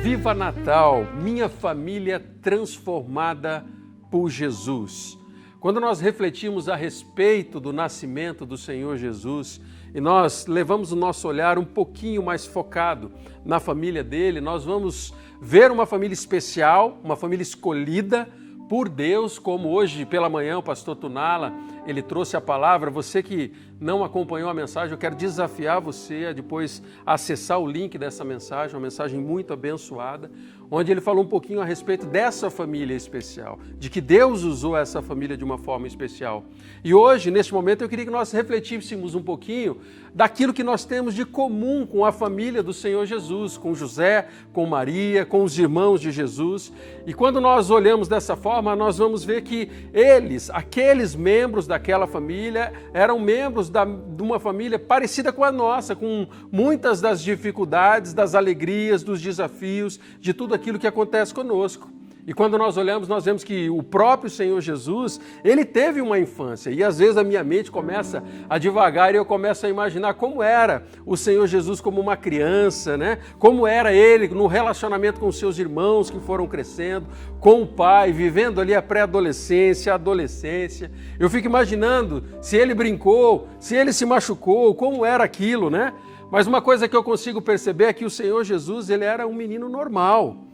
Viva Natal, minha família transformada por Jesus. Quando nós refletimos a respeito do nascimento do Senhor Jesus e nós levamos o nosso olhar um pouquinho mais focado na família dele, nós vamos ver uma família especial, uma família escolhida por Deus, como hoje pela manhã o pastor Tunala, ele trouxe a palavra. Você que não acompanhou a mensagem, eu quero desafiar você a depois acessar o link dessa mensagem, uma mensagem muito abençoada, onde ele falou um pouquinho a respeito dessa família especial, de que Deus usou essa família de uma forma especial. E hoje, neste momento, eu queria que nós refletíssemos um pouquinho daquilo que nós temos de comum com a família do Senhor Jesus, com José, com Maria, com os irmãos de Jesus. E quando nós olhamos dessa forma, nós vamos ver que eles, aqueles membros daquela família, eram membros de uma família parecida com a nossa, com muitas das dificuldades, das alegrias, dos desafios, de tudo aquilo que acontece conosco. E quando nós olhamos, nós vemos que o próprio Senhor Jesus, ele teve uma infância. E às vezes a minha mente começa a divagar e eu começo a imaginar como era o Senhor Jesus como uma criança, né? Como era ele no relacionamento com os seus irmãos que foram crescendo, com o pai, vivendo ali a pré-adolescência, a adolescência. Eu fico imaginando se ele brincou, se ele se machucou, como era aquilo, né? Mas uma coisa que eu consigo perceber é que o Senhor Jesus, ele era um menino normal,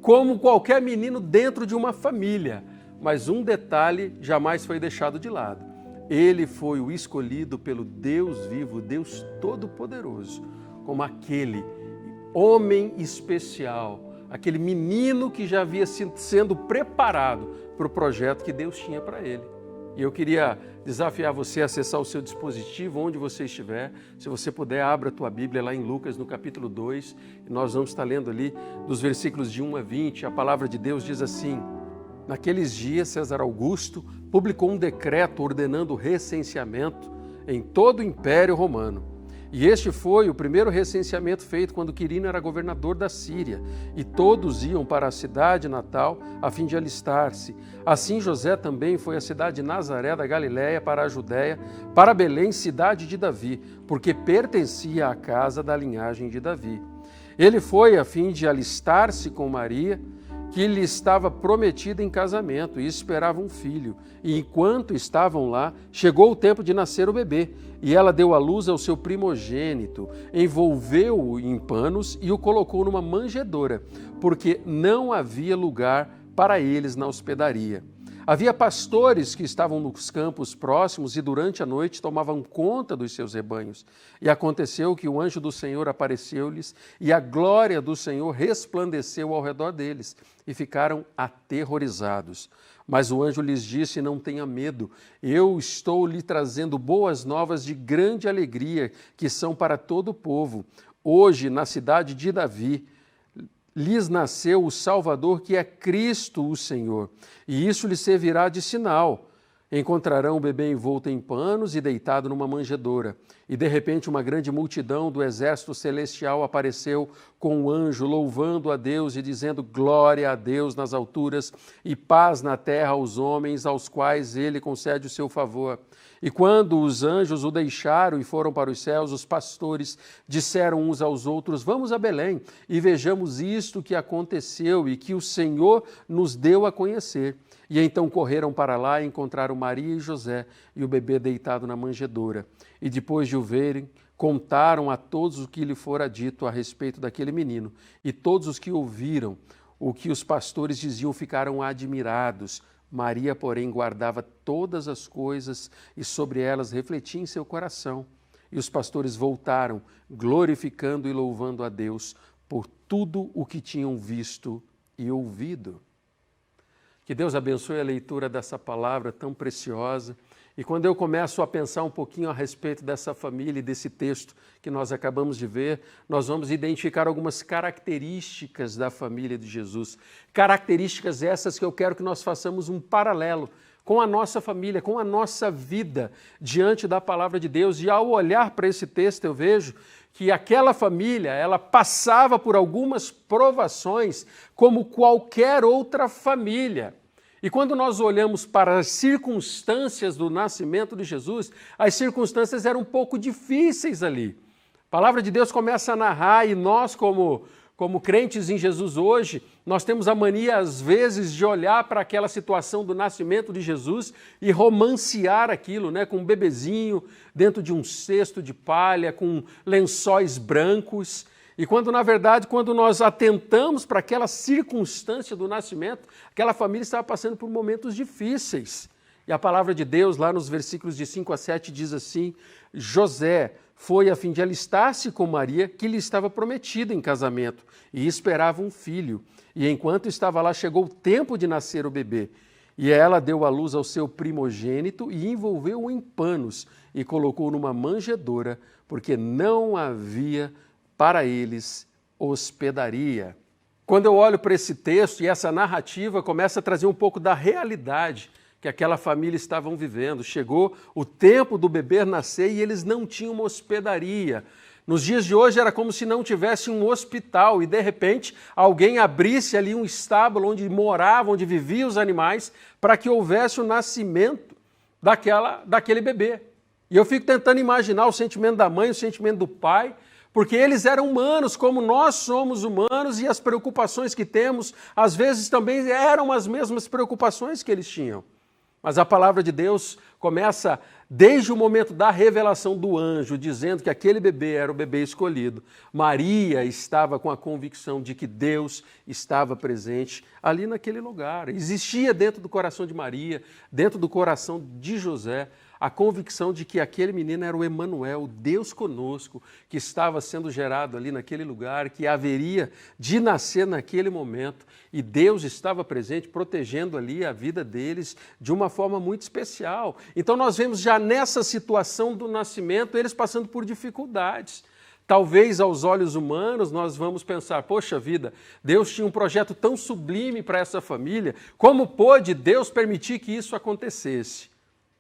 como qualquer menino dentro de uma família. Mas um detalhe jamais foi deixado de lado. Ele foi o escolhido pelo Deus vivo, Deus Todo-Poderoso, como aquele homem especial, aquele menino que já havia sendo preparado para o projeto que Deus tinha para ele. E eu queria desafiar você a acessar o seu dispositivo, onde você estiver. Se você puder, abra a tua Bíblia lá em Lucas, no capítulo 2. E nós vamos estar lendo ali dos versículos de 1 a 20. A palavra de Deus diz assim: naqueles dias, César Augusto publicou um decreto ordenando o recenseamento em todo o Império Romano. E este foi o primeiro recenseamento feito quando Quirino era governador da Síria, e todos iam para a cidade natal a fim de alistar-se. Assim José também foi à cidade de Nazaré da Galiléia para a Judéia, para Belém, cidade de Davi, porque pertencia à casa da linhagem de Davi. Ele foi a fim de alistar-se com Maria, que lhe estava prometida em casamento, e esperava um filho. E enquanto estavam lá, chegou o tempo de nascer o bebê, e ela deu à luz ao seu primogênito, envolveu-o em panos e o colocou numa manjedoura, porque não havia lugar para eles na hospedaria. Havia pastores que estavam nos campos próximos e durante a noite tomavam conta dos seus rebanhos. E aconteceu que o anjo do Senhor apareceu-lhes e a glória do Senhor resplandeceu ao redor deles e ficaram aterrorizados. Mas o anjo lhes disse: não tenha medo, eu estou lhe trazendo boas novas de grande alegria que são para todo o povo. Hoje, na cidade de Davi, lhes nasceu o Salvador, que é Cristo o Senhor, e isso lhes servirá de sinal. Encontrarão o bebê envolto em panos e deitado numa manjedoura. E de repente uma grande multidão do exército celestial apareceu com o anjo, louvando a Deus e dizendo: glória a Deus nas alturas e paz na terra aos homens aos quais ele concede o seu favor. E quando os anjos o deixaram e foram para os céus, os pastores disseram uns aos outros: vamos a Belém e vejamos isto que aconteceu e que o Senhor nos deu a conhecer. E então correram para lá e encontraram Maria e José e o bebê deitado na manjedoura. E depois de o verem, contaram a todos o que lhe fora dito a respeito daquele menino. E todos os que ouviram o que os pastores diziam ficaram admirados. Maria, porém, guardava todas as coisas e sobre elas refletia em seu coração. E os pastores voltaram, glorificando e louvando a Deus por tudo o que tinham visto e ouvido. Que Deus abençoe a leitura dessa palavra tão preciosa. E quando eu começo a pensar um pouquinho a respeito dessa família e desse texto que nós acabamos de ver, nós vamos identificar algumas características da família de Jesus. Características essas que eu quero que nós façamos um paralelo com a nossa família, com a nossa vida diante da palavra de Deus. E ao olhar para esse texto eu vejo que aquela família, ela passava por algumas provações como qualquer outra família. E quando nós olhamos para as circunstâncias do nascimento de Jesus, as circunstâncias eram um pouco difíceis ali. A palavra de Deus começa a narrar e nós, como como crentes em Jesus hoje, nós temos a mania, às vezes, de olhar para aquela situação do nascimento de Jesus e romancear aquilo, né? Com um bebezinho dentro de um cesto de palha, com lençóis brancos. E quando, na verdade, quando nós atentamos para aquela circunstância do nascimento, aquela família estava passando por momentos difíceis. E a palavra de Deus, lá nos versículos de 5 a 7, diz assim: José foi a fim de alistar-se com Maria, que lhe estava prometida em casamento, e esperava um filho. E enquanto estava lá, chegou o tempo de nascer o bebê. E ela deu à luz ao seu primogênito e envolveu-o em panos e colocou numa manjedoura, porque não havia para eles hospedaria. Quando eu olho para esse texto e essa narrativa começa a trazer um pouco da realidade que aquela família estavam vivendo. Chegou o tempo do bebê nascer e eles não tinham uma hospedaria. Nos dias de hoje era como se não tivesse um hospital e, de repente, alguém abrisse ali um estábulo onde moravam, onde viviam os animais, para que houvesse o nascimento daquele bebê. E eu fico tentando imaginar o sentimento da mãe, o sentimento do pai, porque eles eram humanos, como nós somos humanos, e as preocupações que temos, às vezes também eram as mesmas preocupações que eles tinham. Mas a palavra de Deus começa desde o momento da revelação do anjo, dizendo que aquele bebê era o bebê escolhido. Maria estava com a convicção de que Deus estava presente ali naquele lugar. Existia dentro do coração de Maria, dentro do coração de José, a convicção de que aquele menino era o Emanuel, o Deus conosco, que estava sendo gerado ali naquele lugar, que haveria de nascer naquele momento, e Deus estava presente, protegendo ali a vida deles de uma forma muito especial. Então nós vemos já nessa situação do nascimento, eles passando por dificuldades. Talvez aos olhos humanos nós vamos pensar, poxa vida, Deus tinha um projeto tão sublime para essa família, como pôde Deus permitir que isso acontecesse?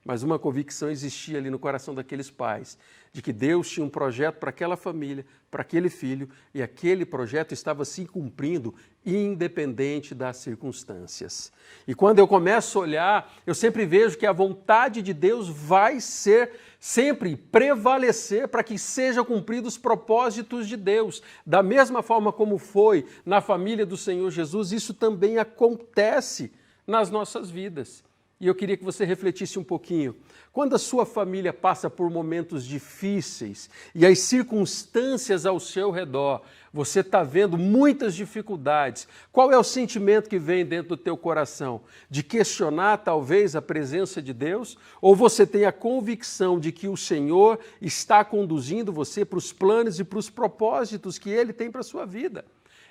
Mas uma convicção existia ali no coração daqueles pais, de que Deus tinha um projeto para aquela família, para aquele filho, e aquele projeto estava se cumprindo independente das circunstâncias. E quando eu começo a olhar, eu sempre vejo que a vontade de Deus vai ser sempre prevalecer para que sejam cumpridos os propósitos de Deus. Da mesma forma como foi na família do Senhor Jesus, isso também acontece nas nossas vidas. E eu queria que você refletisse um pouquinho. Quando a sua família passa por momentos difíceis e as circunstâncias ao seu redor, você está vendo muitas dificuldades, qual é o sentimento que vem dentro do teu coração? De questionar talvez a presença de Deus? Ou você tem a convicção de que o Senhor está conduzindo você para os planos e para os propósitos que Ele tem para a sua vida?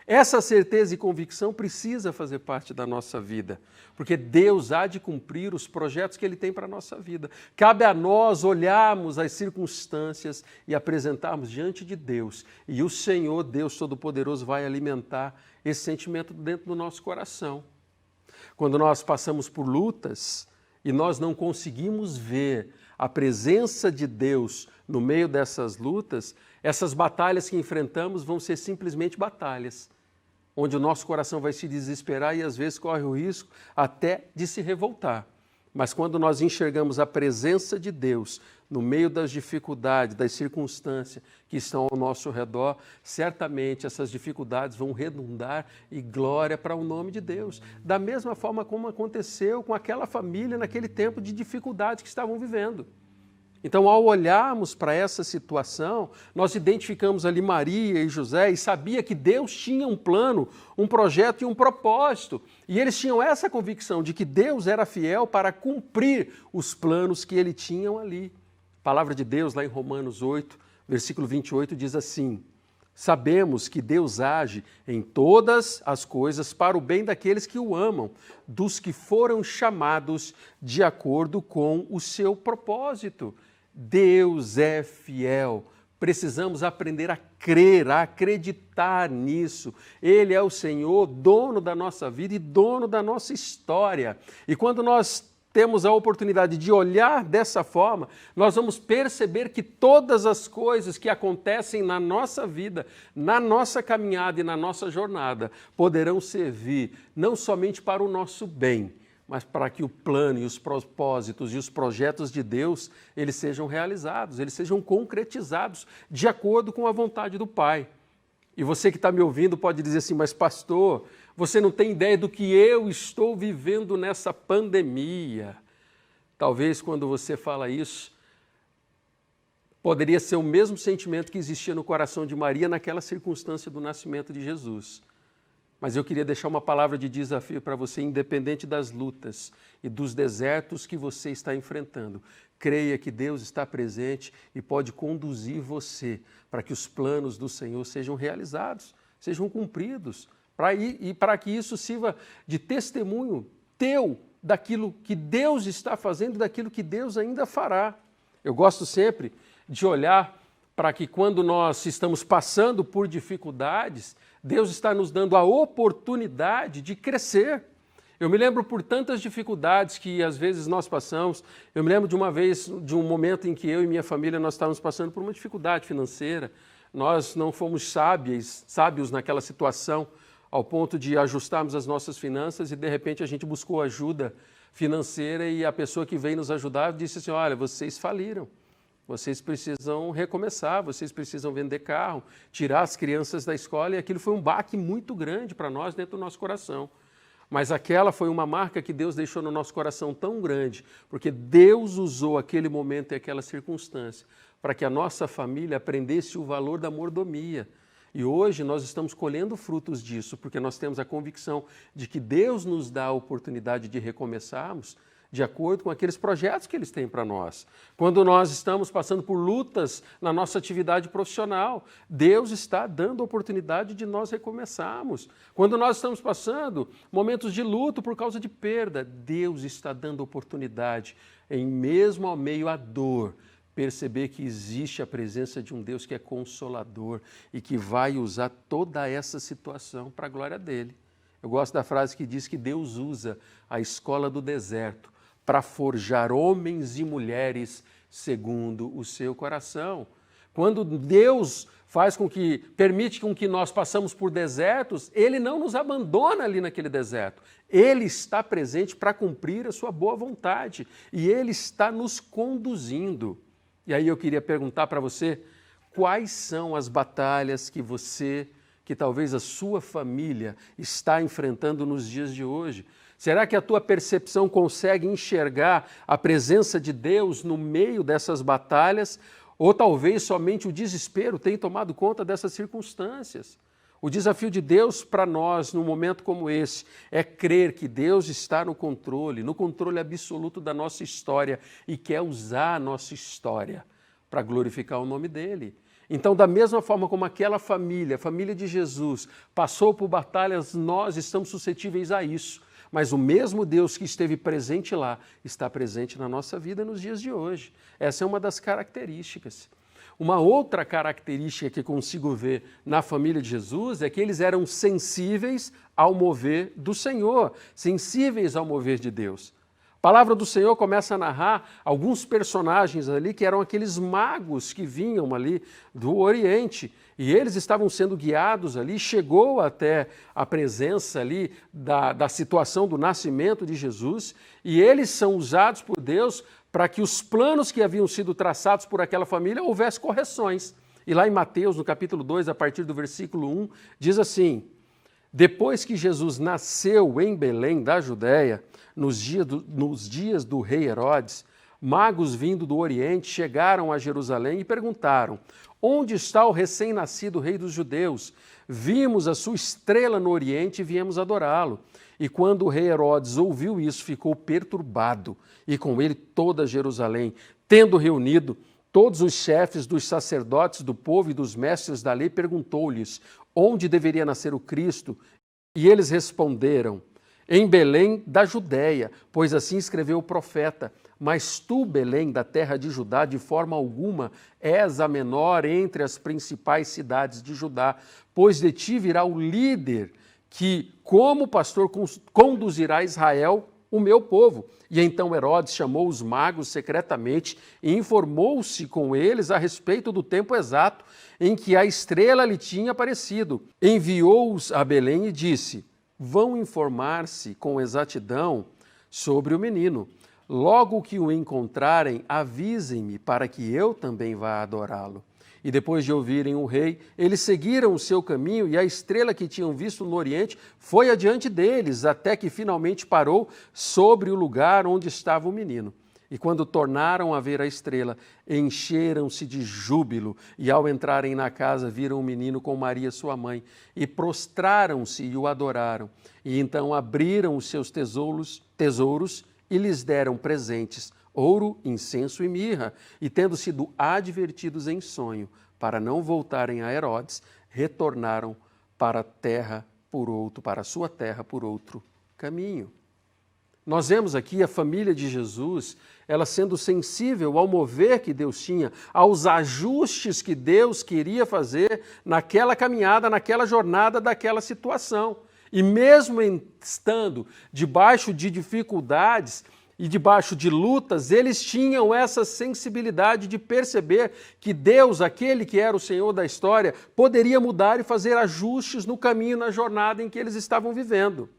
Essa certeza e convicção precisa fazer parte da nossa vida, porque Deus há de cumprir os projetos que Ele tem para a nossa vida. Cabe a nós olharmos as circunstâncias e apresentarmos diante de Deus. E o Senhor, Deus Todo-Poderoso, vai alimentar esse sentimento dentro do nosso coração. Quando nós passamos por lutas e nós não conseguimos ver a presença de Deus no meio dessas lutas, essas batalhas que enfrentamos vão ser simplesmente batalhas, onde o nosso coração vai se desesperar e às vezes corre o risco até de se revoltar. Mas quando nós enxergamos a presença de Deus no meio das dificuldades, das circunstâncias que estão ao nosso redor, certamente essas dificuldades vão redundar em glória para o nome de Deus. Da mesma forma como aconteceu com aquela família naquele tempo de dificuldade que estavam vivendo. Então, ao olharmos para essa situação, nós identificamos ali Maria e José e sabia que Deus tinha um plano, um projeto e um propósito. E eles tinham essa convicção de que Deus era fiel para cumprir os planos que ele tinha ali. A palavra de Deus, lá em Romanos 8, versículo 28, diz assim: sabemos que Deus age em todas as coisas para o bem daqueles que o amam, dos que foram chamados de acordo com o seu propósito. Deus é fiel. Precisamos aprender a crer, a acreditar nisso. Ele é o Senhor, dono da nossa vida e dono da nossa história. E quando nós temos a oportunidade de olhar dessa forma, nós vamos perceber que todas as coisas que acontecem na nossa vida, na nossa caminhada e na nossa jornada, poderão servir não somente para o nosso bem, mas para que o plano e os propósitos e os projetos de Deus, eles sejam realizados, eles sejam concretizados de acordo com a vontade do Pai. E você que está me ouvindo pode dizer assim, mas pastor, você não tem ideia do que eu estou vivendo nessa pandemia. Talvez quando você fala isso, poderia ser o mesmo sentimento que existia no coração de Maria naquela circunstância do nascimento de Jesus. Mas eu queria deixar uma palavra de desafio para você, independente das lutas e dos desertos que você está enfrentando. Creia que Deus está presente e pode conduzir você para que os planos do Senhor sejam realizados, sejam cumpridos, para que isso sirva de testemunho teu daquilo que Deus está fazendo e daquilo que Deus ainda fará. Eu gosto sempre de olhar para que quando nós estamos passando por dificuldades, Deus está nos dando a oportunidade de crescer. Eu me lembro por tantas dificuldades que às vezes nós passamos. Eu me lembro de uma vez, de um momento em que eu e minha família nós estávamos passando por uma dificuldade financeira. Nós não fomos sábios naquela situação, ao ponto de ajustarmos as nossas finanças e de repente a gente buscou ajuda financeira e a pessoa que veio nos ajudar disse assim, olha, vocês faliram. Vocês precisam recomeçar, vocês precisam vender carro, tirar as crianças da escola, e aquilo foi um baque muito grande para nós dentro do nosso coração. Mas aquela foi uma marca que Deus deixou no nosso coração tão grande, porque Deus usou aquele momento e aquela circunstância para que a nossa família aprendesse o valor da mordomia. E hoje nós estamos colhendo frutos disso, porque nós temos a convicção de que Deus nos dá a oportunidade de recomeçarmos de acordo com aqueles projetos que eles têm para nós. Quando nós estamos passando por lutas na nossa atividade profissional, Deus está dando a oportunidade de nós recomeçarmos. Quando nós estamos passando momentos de luto por causa de perda, Deus está dando oportunidade, em mesmo ao meio à dor, perceber que existe a presença de um Deus que é consolador e que vai usar toda essa situação para a glória dele. Eu gosto da frase que diz que Deus usa a escola do deserto para forjar homens e mulheres segundo o seu coração. Quando Deus permite com que nós passamos por desertos, Ele não nos abandona ali naquele deserto. Ele está presente para cumprir a sua boa vontade e Ele está nos conduzindo. E aí eu queria perguntar para você, quais são as batalhas que talvez a sua família está enfrentando nos dias de hoje? Será que a tua percepção consegue enxergar a presença de Deus no meio dessas batalhas? Ou talvez somente o desespero tenha tomado conta dessas circunstâncias? O desafio de Deus para nós, num momento como esse, é crer que Deus está no controle absoluto da nossa história e quer usar a nossa história para glorificar o nome dEle. Então, da mesma forma como aquela família, a família de Jesus, passou por batalhas, nós estamos suscetíveis a isso. Mas o mesmo Deus que esteve presente lá, está presente na nossa vida nos dias de hoje. Essa é uma das características. Uma outra característica que consigo ver na família de Jesus é que eles eram sensíveis ao mover do Senhor, sensíveis ao mover de Deus. A palavra do Senhor começa a narrar alguns personagens ali que eram aqueles magos que vinham ali do Oriente e eles estavam sendo guiados ali, chegou até a presença ali da situação do nascimento de Jesus e eles são usados por Deus para que os planos que haviam sido traçados por aquela família houvesse correções. E lá em Mateus, no capítulo 2, a partir do versículo 1, diz assim, depois que Jesus nasceu em Belém da Judéia, nos dias do rei Herodes, magos vindo do Oriente chegaram a Jerusalém e perguntaram, onde está o recém-nascido rei dos judeus? Vimos a sua estrela no Oriente e viemos adorá-lo. E quando o rei Herodes ouviu isso, ficou perturbado, e com ele toda Jerusalém, tendo reunido todos os chefes dos sacerdotes do povo e dos mestres da lei, perguntou-lhes onde deveria nascer o Cristo. E eles responderam, em Belém da Judéia, pois assim escreveu o profeta, mas tu, Belém, da terra de Judá, de forma alguma és a menor entre as principais cidades de Judá, pois de ti virá o líder que, como pastor, conduzirá Israel, o meu povo. E então Herodes chamou os magos secretamente e informou-se com eles a respeito do tempo exato em que a estrela lhe tinha aparecido. Enviou-os a Belém e disse, vão informar-se com exatidão sobre o menino. Logo que o encontrarem, avisem-me para que eu também vá adorá-lo. E depois de ouvirem o rei, eles seguiram o seu caminho e a estrela que tinham visto no oriente foi adiante deles, até que finalmente parou sobre o lugar onde estava o menino. E quando tornaram a ver a estrela, encheram-se de júbilo e ao entrarem na casa viram o menino com Maria sua mãe e prostraram-se e o adoraram. E então abriram os seus tesouros e lhes deram presentes, ouro, incenso e mirra, e tendo sido advertidos em sonho para não voltarem a Herodes, retornaram para a sua terra por outro caminho. Nós vemos aqui a família de Jesus, ela sendo sensível ao mover que Deus tinha, aos ajustes que Deus queria fazer naquela caminhada, naquela jornada, daquela situação. E mesmo estando debaixo de dificuldades e debaixo de lutas, eles tinham essa sensibilidade de perceber que Deus, aquele que era o Senhor da história, poderia mudar e fazer ajustes no caminho, na jornada em que eles estavam vivendo.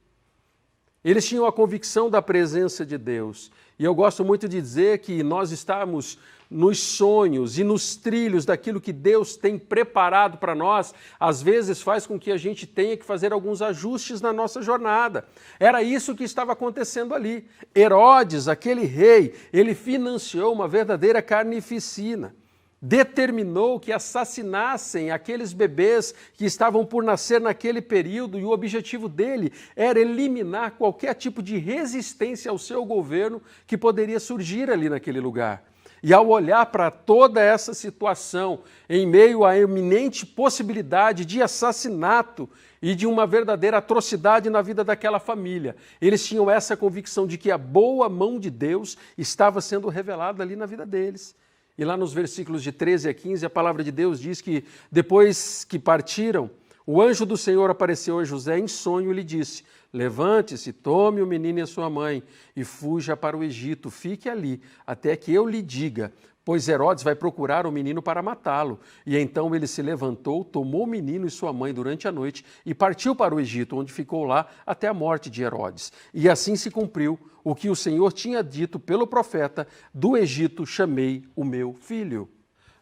Eles tinham a convicção da presença de Deus. E eu gosto muito de dizer que nós estamos nos sonhos e nos trilhos daquilo que Deus tem preparado para nós, às vezes faz com que a gente tenha que fazer alguns ajustes na nossa jornada. Era isso que estava acontecendo ali. Herodes, aquele rei, ele financiou uma verdadeira carnificina. Determinou que assassinassem aqueles bebês que estavam por nascer naquele período e o objetivo dele era eliminar qualquer tipo de resistência ao seu governo que poderia surgir ali naquele lugar. E ao olhar para toda essa situação, em meio à iminente possibilidade de assassinato e de uma verdadeira atrocidade na vida daquela família, eles tinham essa convicção de que a boa mão de Deus estava sendo revelada ali na vida deles. E lá nos versículos de 13 a 15, a palavra de Deus diz que depois que partiram, o anjo do Senhor apareceu a José em sonho e lhe disse: levante-se, tome o menino e a sua mãe e fuja para o Egito, fique ali até que eu lhe diga, pois Herodes vai procurar o menino para matá-lo. E então ele se levantou, tomou o menino e sua mãe durante a noite e partiu para o Egito, onde ficou lá até a morte de Herodes. E assim se cumpriu o que o Senhor tinha dito pelo profeta: do Egito chamei o meu filho.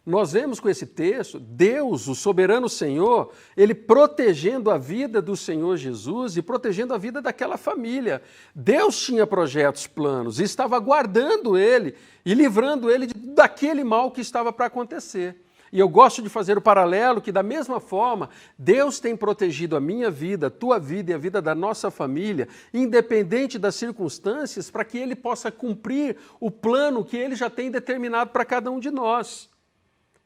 Nós vemos com esse texto, Deus, o soberano Senhor, ele protegendo a vida do Senhor Jesus e protegendo a vida daquela família. Deus tinha projetos, planos, e estava guardando ele e livrando ele daquele mal que estava para acontecer. E eu gosto de fazer o paralelo que, da mesma forma, Deus tem protegido a minha vida, a tua vida e a vida da nossa família, independente das circunstâncias, para que Ele possa cumprir o plano que Ele já tem determinado para cada um de nós.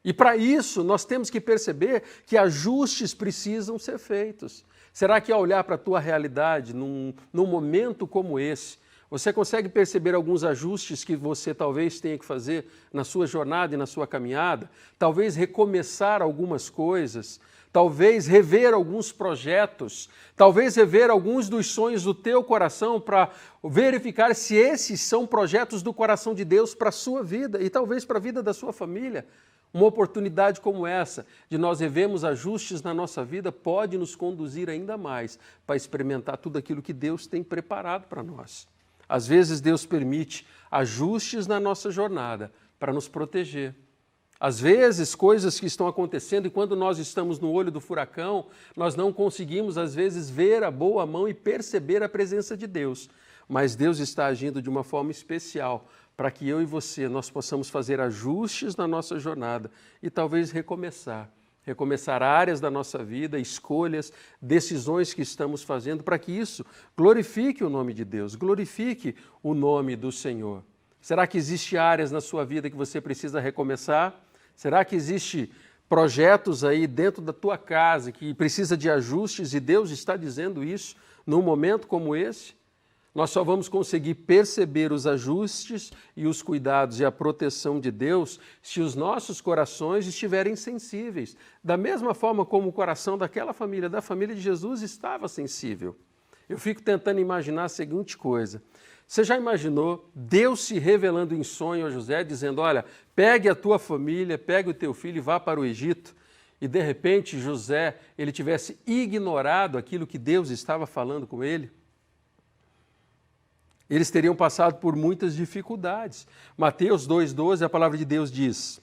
E para isso, nós temos que perceber que ajustes precisam ser feitos. Será que ao olhar para a tua realidade, num momento como esse, você consegue perceber alguns ajustes que você talvez tenha que fazer na sua jornada e na sua caminhada? Talvez recomeçar algumas coisas, talvez rever alguns projetos, talvez rever alguns dos sonhos do teu coração para verificar se esses são projetos do coração de Deus para a sua vida e talvez para a vida da sua família. Uma oportunidade como essa, de nós revermos ajustes na nossa vida, pode nos conduzir ainda mais para experimentar tudo aquilo que Deus tem preparado para nós. Às vezes Deus permite ajustes na nossa jornada para nos proteger. Às vezes, coisas que estão acontecendo e quando nós estamos no olho do furacão, nós não conseguimos, às vezes, ver a boa mão e perceber a presença de Deus. Mas Deus está agindo de uma forma especial para que eu e você, nós possamos fazer ajustes na nossa jornada e talvez recomeçar áreas da nossa vida, escolhas, decisões que estamos fazendo para que isso glorifique o nome de Deus, glorifique o nome do Senhor. Será que existem áreas na sua vida que você precisa recomeçar? Será que existem projetos aí dentro da tua casa que precisa de ajustes e Deus está dizendo isso num momento como esse? Nós só vamos conseguir perceber os ajustes e os cuidados e a proteção de Deus se os nossos corações estiverem sensíveis. Da mesma forma como o coração daquela família, da família de Jesus, estava sensível. Eu fico tentando imaginar a seguinte coisa. Você já imaginou Deus se revelando em sonho a José, dizendo, olha, pegue a tua família, pegue o teu filho e vá para o Egito? E de repente José, ele tivesse ignorado aquilo que Deus estava falando com ele? Eles teriam passado por muitas dificuldades. Mateus 2,12, a palavra de Deus diz,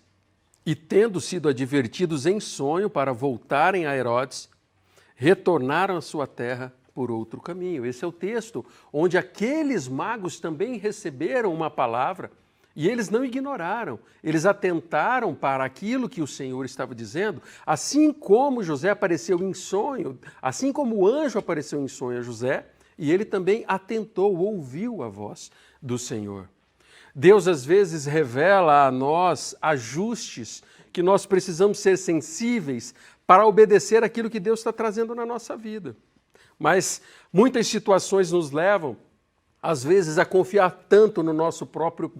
E tendo sido advertidos em sonho para voltarem a Herodes, retornaram à sua terra por outro caminho. Esse é o texto onde aqueles magos também receberam uma palavra e eles não ignoraram. Eles atentaram para aquilo que o Senhor estava dizendo, assim como José apareceu em sonho, assim como o anjo apareceu em sonho a José, e ele também atentou, ouviu a voz do Senhor. Deus às vezes revela a nós ajustes que nós precisamos ser sensíveis para obedecer aquilo que Deus está trazendo na nossa vida. Mas muitas situações nos levam, às vezes, a confiar tanto no nosso próprio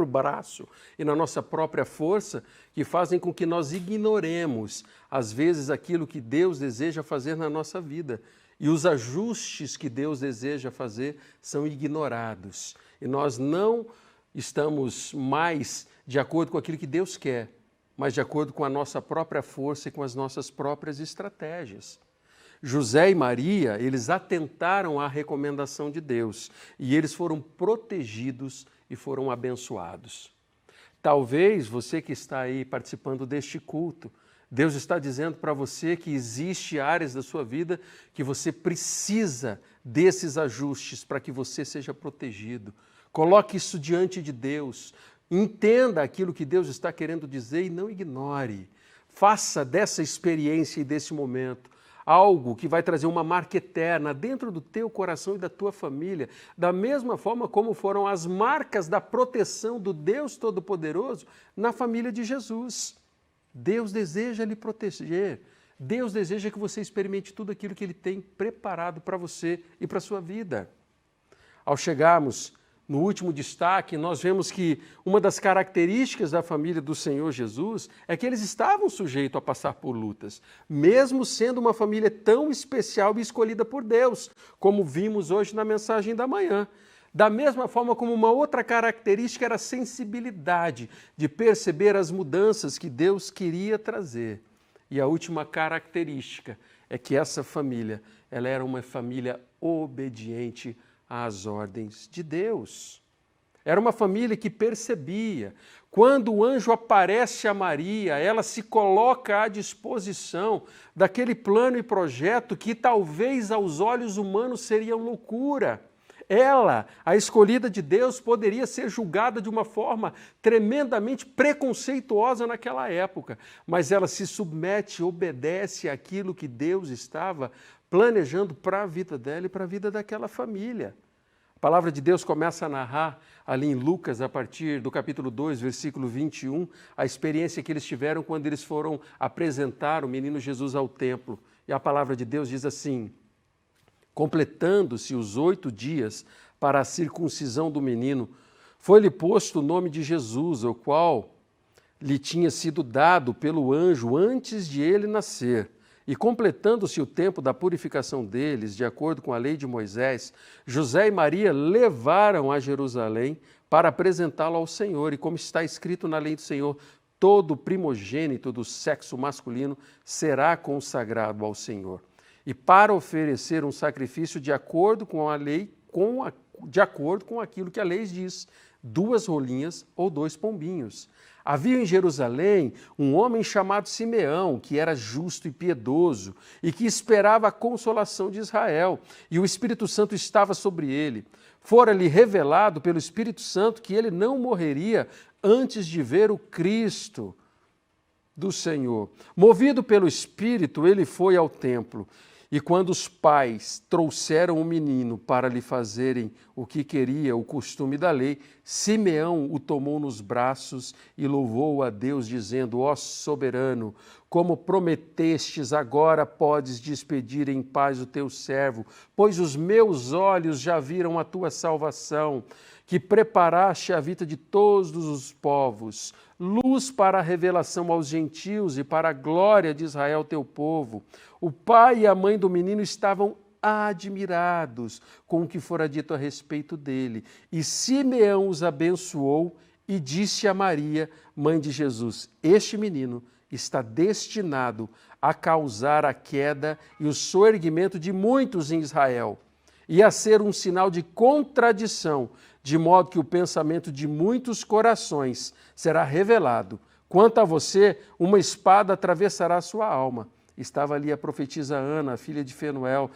braço e na nossa própria força, que fazem com que nós ignoremos, às vezes, aquilo que Deus deseja fazer na nossa vida. E os ajustes que Deus deseja fazer são ignorados. E nós não estamos mais de acordo com aquilo que Deus quer, mas de acordo com a nossa própria força e com as nossas próprias estratégias. José e Maria, eles atentaram à recomendação de Deus e eles foram protegidos e foram abençoados. Talvez você que está aí participando deste culto, Deus está dizendo para você que existe áreas da sua vida que você precisa desses ajustes para que você seja protegido. Coloque isso diante de Deus, entenda aquilo que Deus está querendo dizer e não ignore. Faça dessa experiência e desse momento algo que vai trazer uma marca eterna dentro do teu coração e da tua família, da mesma forma como foram as marcas da proteção do Deus Todo-Poderoso na família de Jesus. Deus deseja lhe proteger, Deus deseja que você experimente tudo aquilo que Ele tem preparado para você e para a sua vida. Ao chegarmos no último destaque, nós vemos que uma das características da família do Senhor Jesus é que eles estavam sujeitos a passar por lutas, mesmo sendo uma família tão especial e escolhida por Deus, como vimos hoje na mensagem da manhã. Da mesma forma como uma outra característica era a sensibilidade de perceber as mudanças que Deus queria trazer. E a última característica é que essa família, ela era uma família obediente às ordens de Deus. Era uma família que percebia. Quando o anjo aparece a Maria, ela se coloca à disposição daquele plano e projeto que talvez aos olhos humanos seria loucura. Ela, a escolhida de Deus, poderia ser julgada de uma forma tremendamente preconceituosa naquela época, mas ela se submete, obedece àquilo que Deus estava planejando para a vida dela e para a vida daquela família. A palavra de Deus começa a narrar ali em Lucas, a partir do capítulo 2, versículo 21, a experiência que eles tiveram quando eles foram apresentar o menino Jesus ao templo. E a palavra de Deus diz assim: completando-se os 8 dias para a circuncisão do menino, foi-lhe posto o nome de Jesus, o qual lhe tinha sido dado pelo anjo antes de ele nascer. E completando-se o tempo da purificação deles, de acordo com a lei de Moisés, José e Maria levaram a Jerusalém para apresentá-lo ao Senhor. E como está escrito na lei do Senhor, todo primogênito do sexo masculino será consagrado ao Senhor. E para oferecer um sacrifício de acordo com a lei, de acordo com aquilo que a lei diz, 2 rolinhas ou 2 pombinhos. Havia em Jerusalém um homem chamado Simeão, que era justo e piedoso e que esperava a consolação de Israel, e o Espírito Santo estava sobre ele. Fora-lhe revelado pelo Espírito Santo que ele não morreria antes de ver o Cristo do Senhor. Movido pelo Espírito, ele foi ao templo. E quando os pais trouxeram o menino para lhe fazerem o que queria, o costume da lei, Simeão o tomou nos braços e louvou a Deus, dizendo: ó soberano, como prometestes, agora podes despedir em paz o teu servo, pois os meus olhos já viram a tua salvação, que preparaste a vida de todos os povos, luz para a revelação aos gentios e para a glória de Israel, teu povo. O pai e a mãe do menino estavam admirados com o que fora dito a respeito dele. E Simeão os abençoou e disse a Maria, mãe de Jesus: este menino está destinado a causar a queda e o soerguimento de muitos em Israel, e a ser um sinal de contradição, de modo que o pensamento de muitos corações será revelado, Quanto a você, uma espada atravessará a sua alma. Estava ali a profetisa Ana, a filha de Fenuel,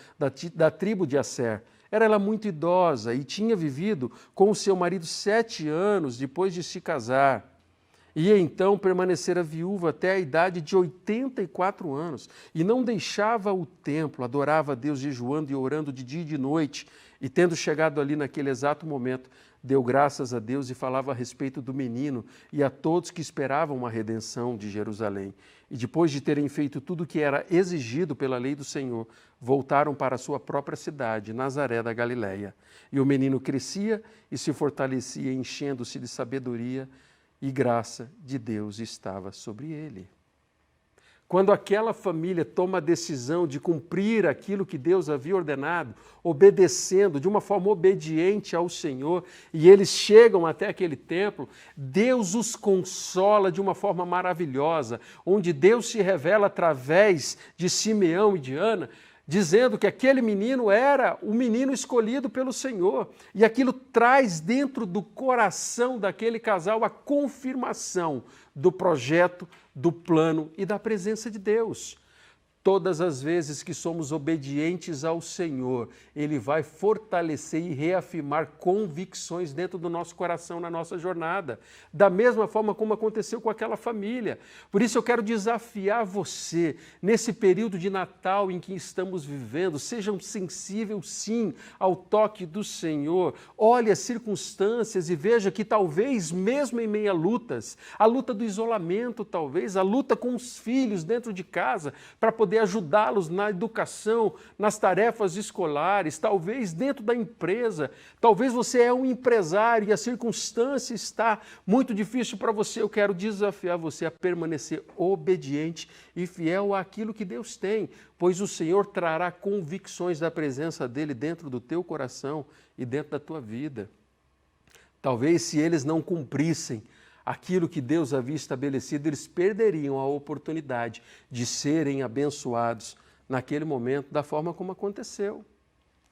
da tribo de Asser. Era ela muito idosa e tinha vivido com o seu marido 7 anos depois de se casar. E então permanecera viúva até a idade de 84 anos e não deixava o templo, adorava a Deus jejuando e orando de dia e de noite. E tendo chegado ali naquele exato momento, deu graças a Deus e falava a respeito do menino e a todos que esperavam a redenção de Jerusalém. E depois de terem feito tudo o que era exigido pela lei do Senhor, voltaram para a sua própria cidade, Nazaré da Galileia. E o menino crescia e se fortalecia, enchendo-se de sabedoria, e graça de Deus estava sobre ele. Quando aquela família toma a decisão de cumprir aquilo que Deus havia ordenado, obedecendo de uma forma obediente ao Senhor, e eles chegam até aquele templo, Deus os consola de uma forma maravilhosa, onde Deus se revela através de Simeão e de Ana, dizendo que aquele menino era o menino escolhido pelo Senhor. E aquilo traz dentro do coração daquele casal a confirmação do projeto, do plano e da presença de Deus. Todas as vezes que somos obedientes ao Senhor, Ele vai fortalecer e reafirmar convicções dentro do nosso coração, na nossa jornada, da mesma forma como aconteceu com aquela família. Por isso eu quero desafiar você, nesse período de Natal em que estamos vivendo, sejam sensíveis sim ao toque do Senhor, olhe as circunstâncias e veja que talvez mesmo em meio a lutas, a luta do isolamento talvez, a luta com os filhos dentro de casa, para poder ajudá-los na educação, nas tarefas escolares, talvez dentro da empresa, talvez você é um empresário e a circunstância está muito difícil para você. Eu quero desafiar você a permanecer obediente e fiel àquilo que Deus tem, pois o Senhor trará convicções da presença dEle dentro do teu coração e dentro da tua vida. Talvez se eles não cumprissem aquilo que Deus havia estabelecido, eles perderiam a oportunidade de serem abençoados naquele momento, da forma como aconteceu.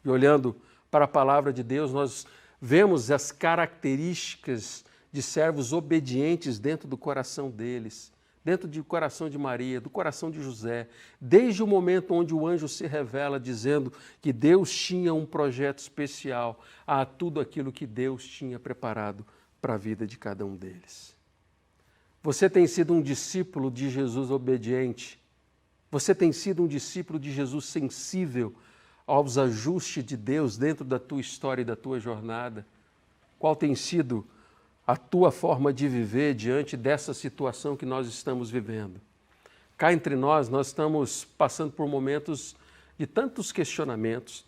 E olhando para a palavra de Deus, nós vemos as características de servos obedientes dentro do coração deles, dentro do coração de Maria, do coração de José, desde o momento onde o anjo se revela dizendo que Deus tinha um projeto especial a tudo aquilo que Deus tinha preparado para a vida de cada um deles. Você tem sido um discípulo de Jesus obediente? Você tem sido um discípulo de Jesus sensível aos ajustes de Deus dentro da tua história e da tua jornada? Qual tem sido a tua forma de viver diante dessa situação que nós estamos vivendo? Cá entre nós estamos passando por momentos de tantos questionamentos,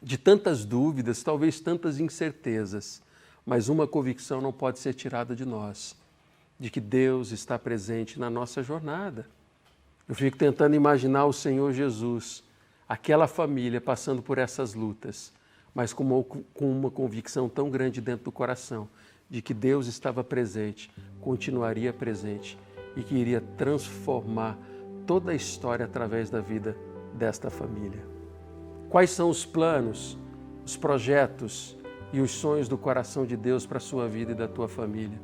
de tantas dúvidas, talvez tantas incertezas. Mas uma convicção não pode ser tirada de nós, de que Deus está presente na nossa jornada. Eu fico tentando imaginar o Senhor Jesus, aquela família passando por essas lutas, mas com uma convicção tão grande dentro do coração, de que Deus estava presente, continuaria presente e que iria transformar toda a história através da vida desta família. Quais são os planos, os projetos e os sonhos do coração de Deus para a sua vida e da tua família?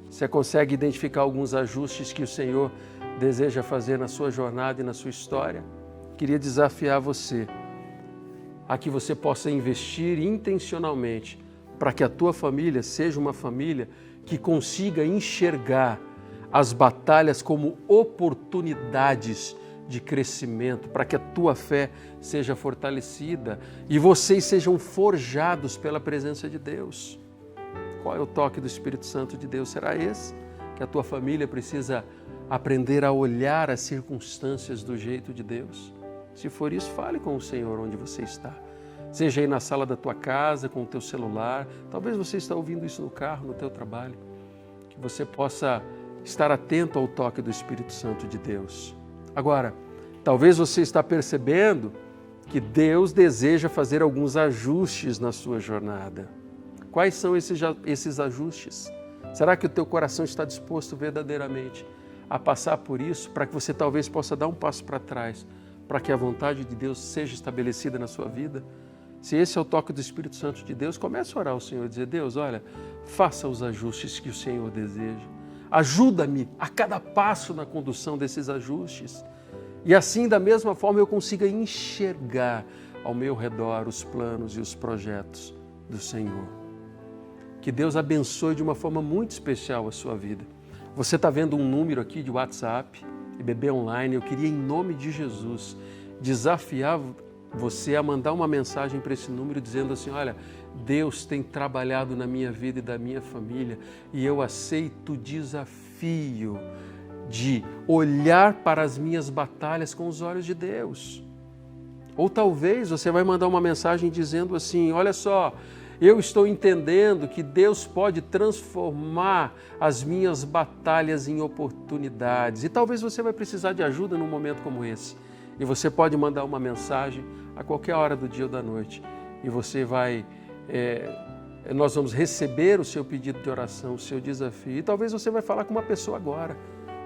Você consegue identificar alguns ajustes que o Senhor deseja fazer na sua jornada e na sua história? Queria desafiar você a que você possa investir intencionalmente para que a tua família seja uma família que consiga enxergar as batalhas como oportunidades de crescimento, para que a tua fé seja fortalecida e vocês sejam forjados pela presença de Deus. Qual é o toque do Espírito Santo de Deus? Será esse? Que a tua família precisa aprender a olhar as circunstâncias do jeito de Deus? Se for isso, fale com o Senhor onde você está. Seja aí na sala da tua casa, com o teu celular, talvez você está ouvindo isso no carro, no teu trabalho, que você possa estar atento ao toque do Espírito Santo de Deus. Agora, talvez você está percebendo que Deus deseja fazer alguns ajustes na sua jornada. Quais são esses ajustes? Será que o teu coração está disposto verdadeiramente a passar por isso, para que você talvez possa dar um passo para trás, para que a vontade de Deus seja estabelecida na sua vida? Se esse é o toque do Espírito Santo de Deus, comece a orar ao Senhor e dizer: Deus, olha, faça os ajustes que o Senhor deseja. Ajuda-me a cada passo na condução desses ajustes. E assim, da mesma forma, eu consiga enxergar ao meu redor os planos e os projetos do Senhor. Que Deus abençoe de uma forma muito especial a sua vida. Você está vendo um número aqui de WhatsApp, IBB Online. Eu queria, em nome de Jesus, desafiar você a mandar uma mensagem para esse número dizendo assim: olha, Deus tem trabalhado na minha vida e da minha família e eu aceito o desafio de olhar para as minhas batalhas com os olhos de Deus. Ou talvez você vai mandar uma mensagem dizendo assim: olha só, eu estou entendendo que Deus pode transformar as minhas batalhas em oportunidades. E talvez você vai precisar de ajuda num momento como esse. E você pode mandar uma mensagem a qualquer hora do dia ou da noite. E você vai, nós vamos receber o seu pedido de oração, o seu desafio. E talvez você vai falar com uma pessoa agora,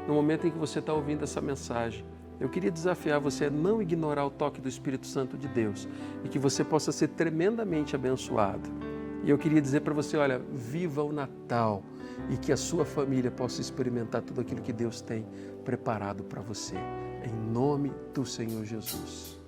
no momento em que você está ouvindo essa mensagem. Eu queria desafiar você a não ignorar o toque do Espírito Santo de Deus e que você possa ser tremendamente abençoado. E eu queria dizer para você, olha, viva o Natal e que a sua família possa experimentar tudo aquilo que Deus tem preparado para você. Em nome do Senhor Jesus.